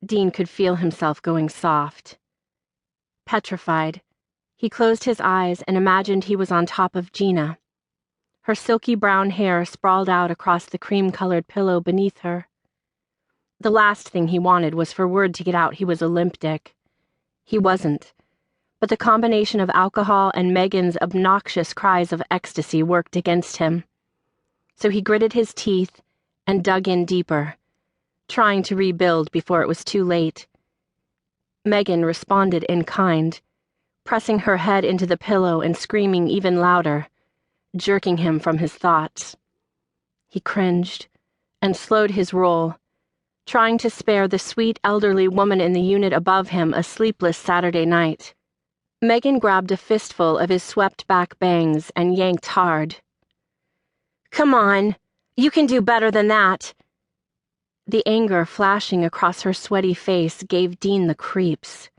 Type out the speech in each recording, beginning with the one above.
Dean could feel himself going soft. Petrified, he closed his eyes and imagined he was on top of Gina. Her silky brown hair sprawled out across the cream-colored pillow beneath her. The last thing he wanted was for word to get out he was a limp dick. He wasn't, but the combination of alcohol and Megan's obnoxious cries of ecstasy worked against him. So he gritted his teeth and dug in deeper, trying to rebuild before it was too late. Megan responded in kind, pressing her head into the pillow and screaming even louder, jerking him from his thoughts. He cringed and slowed his roll, trying to spare the sweet elderly woman in the unit above him a sleepless Saturday night. Megan grabbed a fistful of his swept-back bangs and yanked hard. "Come on, you can do better than that." The anger flashing across her sweaty face gave Dean the creeps.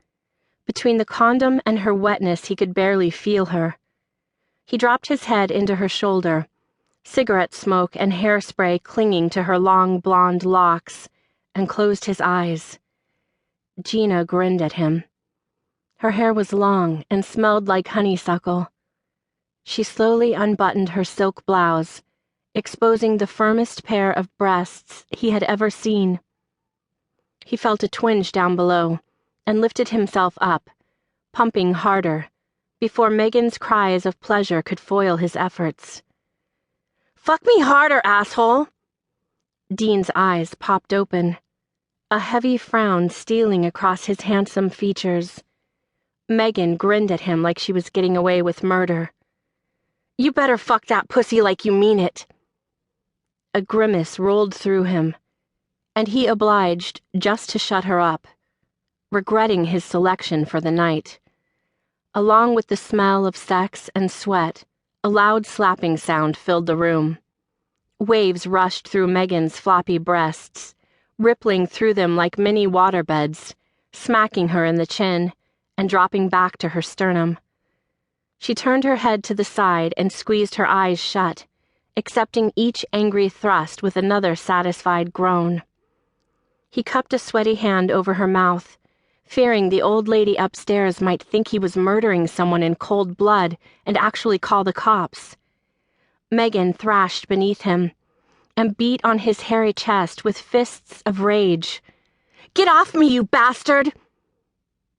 Between the condom and her wetness, he could barely feel her. He dropped his head into her shoulder, cigarette smoke and hairspray clinging to her long blonde locks, and closed his eyes. Gina grinned at him. Her hair was long and smelled like honeysuckle. She slowly unbuttoned her silk blouse, exposing the firmest pair of breasts he had ever seen. He felt a twinge down below and lifted himself up, pumping harder, before Megan's cries of pleasure could foil his efforts. "Fuck me harder, asshole!" Dean's eyes popped open, a heavy frown stealing across his handsome features. Megan grinned at him like she was getting away with murder. "You better fuck that pussy like you mean it." A grimace rolled through him, and he obliged just to shut her up, regretting his selection for the night. Along with the smell of sex and sweat, a loud slapping sound filled the room. Waves rushed through Megan's floppy breasts, rippling through them like mini waterbeds, smacking her in the chin and dropping back to her sternum. She turned her head to the side and squeezed her eyes shut, accepting each angry thrust with another satisfied groan. He cupped a sweaty hand over her mouth, fearing the old lady upstairs might think he was murdering someone in cold blood and actually call the cops. Megan thrashed beneath him and beat on his hairy chest with fists of rage. "Get off me, you bastard!"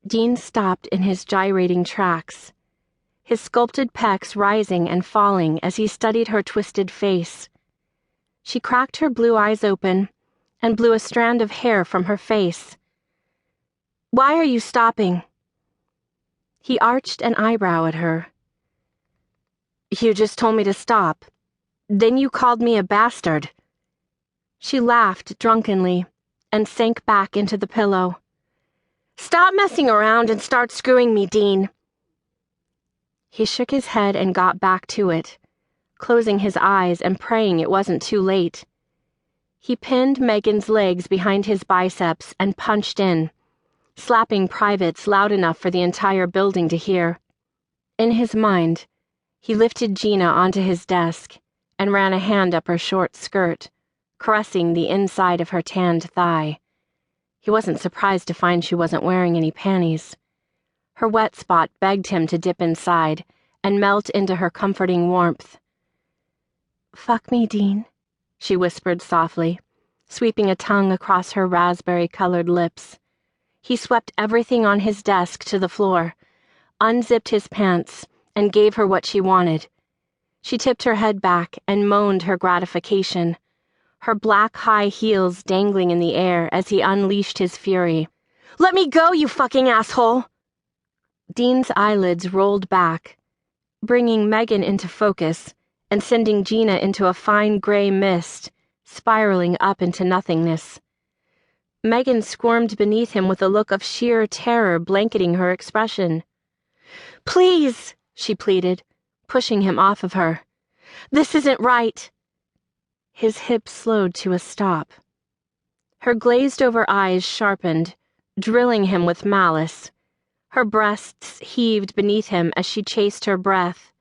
Dean stopped in his gyrating tracks, his sculpted pecs rising and falling as he studied her twisted face. She cracked her blue eyes open and blew a strand of hair from her face. "Why are you stopping?" He arched an eyebrow at her. "You just told me to stop. Then you called me a bastard." She laughed drunkenly and sank back into the pillow. "Stop messing around and start screwing me, Dean." He shook his head and got back to it, closing his eyes and praying it wasn't too late. He pinned Megan's legs behind his biceps and punched in, slapping privates loud enough for the entire building to hear. In his mind, he lifted Gina onto his desk and ran a hand up her short skirt, caressing the inside of her tanned thigh. He wasn't surprised to find she wasn't wearing any panties. Her wet spot begged him to dip inside and melt into her comforting warmth. "Fuck me, Dean," she whispered softly, sweeping a tongue across her raspberry-colored lips. He swept everything on his desk to the floor, unzipped his pants, and gave her what she wanted. She tipped her head back and moaned her gratification, her black high heels dangling in the air as he unleashed his fury. "Let me go, you fucking asshole!" Dean's eyelids rolled back, bringing Megan into focus and sending Gina into a fine gray mist, spiraling up into nothingness. Megan squirmed beneath him with a look of sheer terror blanketing her expression. "Please," she pleaded, pushing him off of her. "This isn't right." His hips slowed to a stop. Her glazed-over eyes sharpened, drilling him with malice. Her breasts heaved beneath him as she chased her breath.